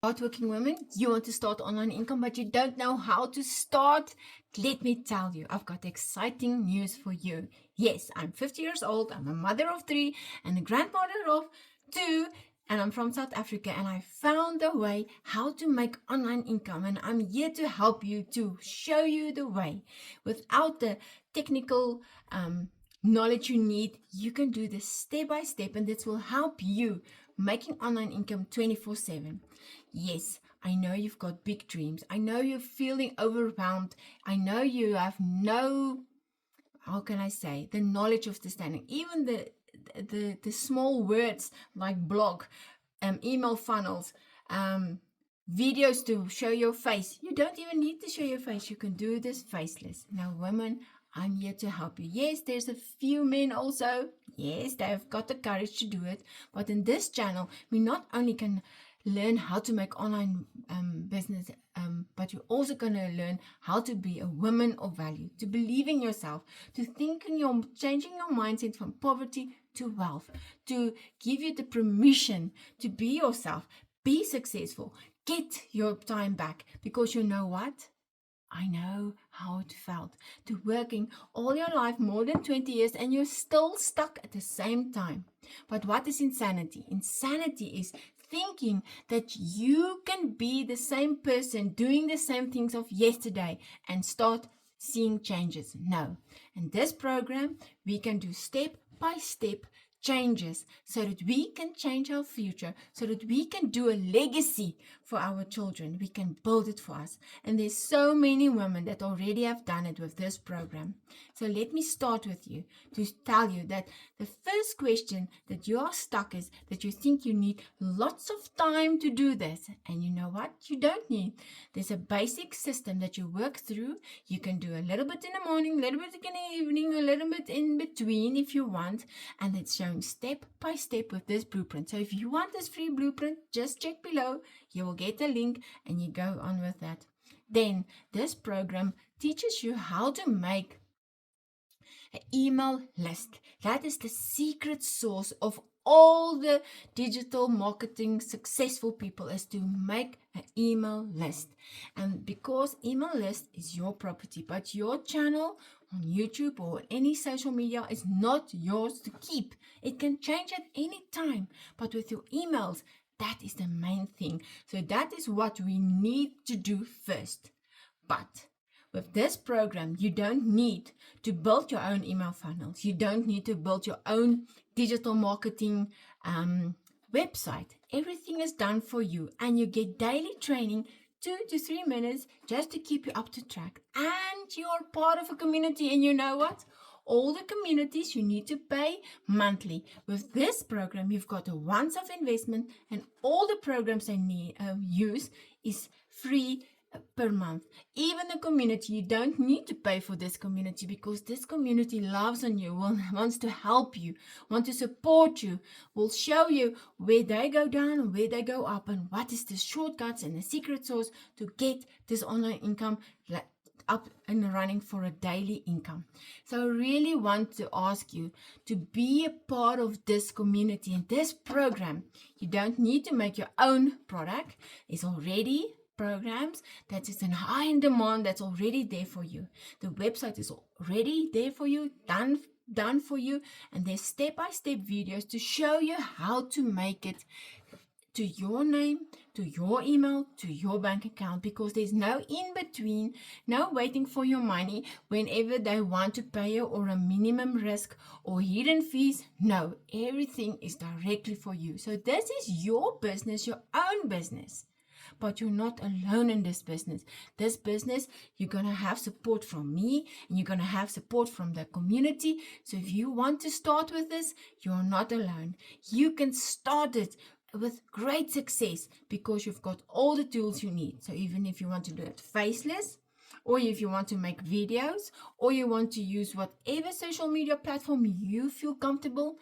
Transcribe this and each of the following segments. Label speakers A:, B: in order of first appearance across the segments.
A: Hardworking women, you want to start online income, but you don't know how to start? Let me tell you, I've got exciting news for you. Yes, I'm 50 years old, I'm a mother of 3 and a grandmother of 2, and I'm from South Africa, and I found a way how to make online income, and I'm here to help you, to show you the way. Without the technical knowledge you need, you can do this step by step, and this will help you making online income 24/7. Yes, I know you've got big dreams. I know you're feeling overwhelmed. I know you have no, how can I say, the knowledge of the standing. Even the small words like blog, email funnels, videos to show your face. You don't even need to show your face. You can do this faceless. Now, women, I'm here to help you. Yes, there's a few men also. Yes, they've got the courage to do it. But in this channel, we not only can learn how to make online business, but you're also going to learn how to be a woman of value, to believe in yourself, to think in your changing your mindset from poverty to wealth, to give you the permission to be yourself, be successful, get your time back. Because you know what? I know how it felt to working all your life, more than 20 years, and you're still stuck at the same time. But what is insanity? Insanity is thinking that you can be the same person doing the same things of yesterday and start seeing changes. No. In this program, we can do step by step changes so that we can change our future, so that we can do a legacy for our children. We can build it for us. And there's so many women that already have done it with this program. So let me start with you to tell you that the first question that you are stuck is that you think you need lots of time to do this. And you know what? You don't need. There's a basic system that you work through. You can do a little bit in the morning, a little bit in the evening, a little bit in between if you want. And it's shown step by step with this blueprint. So if you want this free blueprint, just check below. You will get a link and you go on with that. Then this program teaches you how to make an email list. That is the secret source of all the digital marketing successful people, is to make an email list. And because email list is your property, but your channel on YouTube or any social media is not yours to keep. It can change at any time, but with your emails, that is the main thing. So that is what we need to do first. But with this program, you don't need to build your own email funnels. You don't need to build your own digital marketing website. Everything is done for you, and you get daily training, 2 to 3 minutes, just to keep you up to track. And you're part of a community, and you know what? All the communities you need to pay monthly. With this program, you've got a once-off investment, and all the programs they use is free per month. Even the community, you don't need to pay for this community, because this community loves on you, wants to help you, want to support you, will show you where they go down and where they go up, and what is the shortcuts and the secret sauce to get this online income up and running for a daily income. So I really want to ask you to be a part of this community and this program. You don't need to make your own product. It's already programs that is in high demand, that's already there for you. The website is already there for you, done for you, and there's step-by-step videos to show you how to make it to your name, to your email, to your bank account, because there's no in between, no waiting for your money whenever they want to pay you, or a minimum risk or hidden fees. No, everything is directly for you. So this is your business, your own business. But you're not alone in this business. This business, you're going to have support from me, and you're going to have support from the community. So if you want to start with this, you're not alone. You can start it with great success, because you've got all the tools you need. So even if you want to do it faceless, or if you want to make videos, or you want to use whatever social media platform you feel comfortable,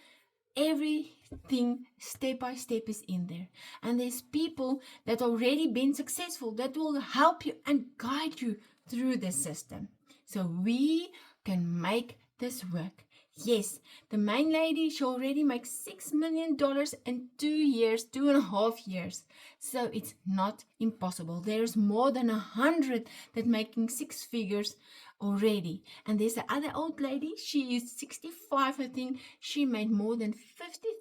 A: everything step by step is in there. And there's people that already been successful that will help you and guide you through this system. So we can make this work. Yes, the main lady, she already makes $6 million in 2 years, 2.5 years. So it's not impossible. There's more than 100 that making six figures already. And there's the other old lady, she is 65, I think. She made more than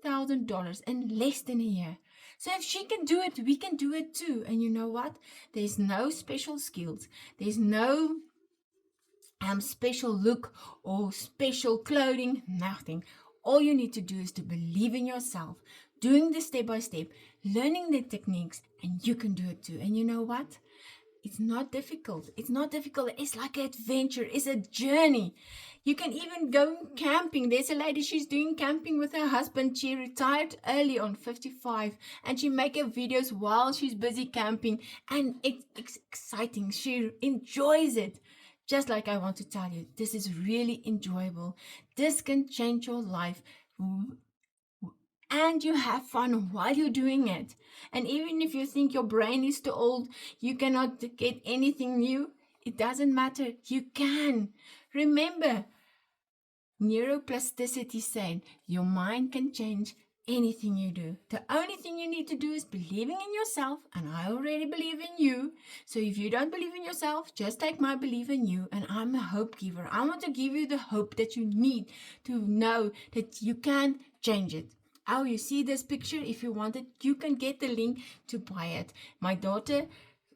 A: $50,000 in less than a year. So if she can do it, we can do it too. And you know what? There's no special skills. There's no special look or special clothing, nothing. All you need to do is to believe in yourself, doing the step by step, learning the techniques, and you can do it too. And you know what? It's not difficult. It's not difficult. It's like an adventure. It's a journey. You can even go camping. There's a lady, she's doing camping with her husband. She retired early on 55 and she make her videos while she's busy camping. And it's exciting. She enjoys it. Just like I want to tell you, this is really enjoyable. This can change your life. And you have fun while you're doing it. And even if you think your brain is too old, you cannot get anything new, it doesn't matter. You can. Remember, neuroplasticity said your mind can change anything you do. The only thing you need to do is believing in yourself, and I already believe in you. So if you don't believe in yourself, just take my belief in you, and I'm a hope giver. I want to give you the hope that you need to know that you can change it. Oh, you see this picture? If you want it, you can get the link to buy it. My daughter,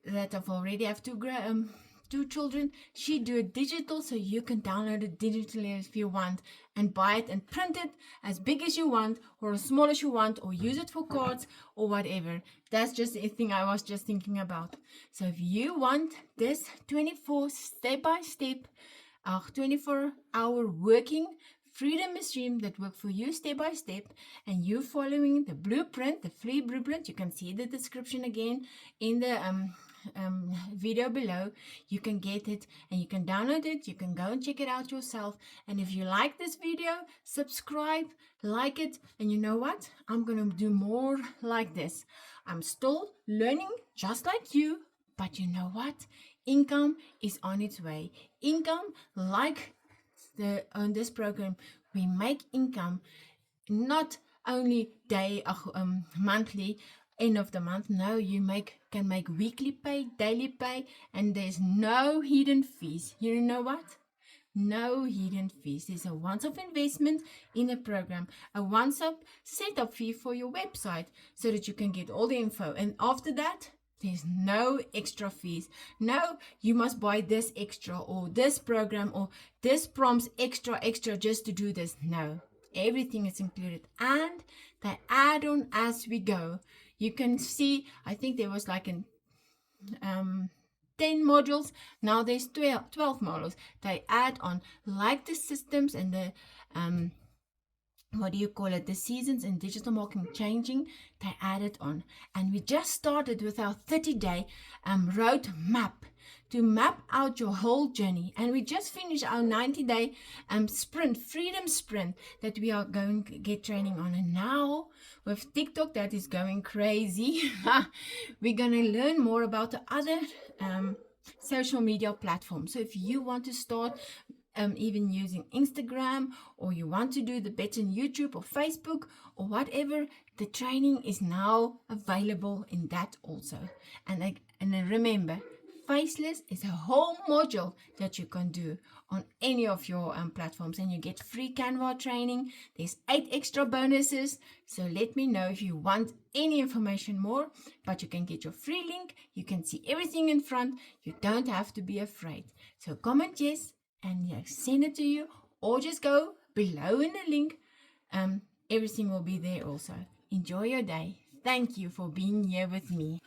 A: that I've already have two children, she do it digital, so you can download it digitally if you want and buy it and print it as big as you want or as small as you want, or use it for cards or whatever. That's just a thing I was just thinking about. So if you want this 24 step by step, 24-hour working freedom stream that work for you step by step, and you following the blueprint, the free blueprint, you can see the description again in the video below. You can get it and you can download it. You can go and check it out yourself. And if you like this video, subscribe, like it, and you know what? I'm gonna do more like this. I'm still learning just like you, but you know what? Income is on its way. Income, like on this program, we make income not only monthly, end of the month. No, you can make weekly pay, daily pay, and there's no hidden fees. You know what? No hidden fees. There's a once-off investment in a program, a once-off setup fee for your website so that you can get all the info. And after that, there's no extra fees. No, you must buy this extra or this program or this prompts extra just to do this. No, everything is included, and they add on as we go. You can see, I think there was like 10 modules. Now there's 12 modules. They add on, like the systems and the the seasons in digital marketing changing. They added on, and we just started with our 30-day road map to map out your whole journey. And we just finished our 90-day freedom sprint that we are going to get training on. And now with TikTok, that is going crazy. We're going to learn more about the other social media platforms. So if you want to start even using Instagram, or you want to do the better in YouTube or Facebook or whatever, the training is now available in that also. And then remember, Faceless is a whole module that you can do on any of your platforms, and you get free Canva training. There's 8 extra bonuses. So let me know if you want any information more, but you can get your free link. You can see everything in front. You don't have to be afraid. So comment yes, and send it to you, or just go below in the link. Everything will be there also. Enjoy your day. Thank you for being here with me.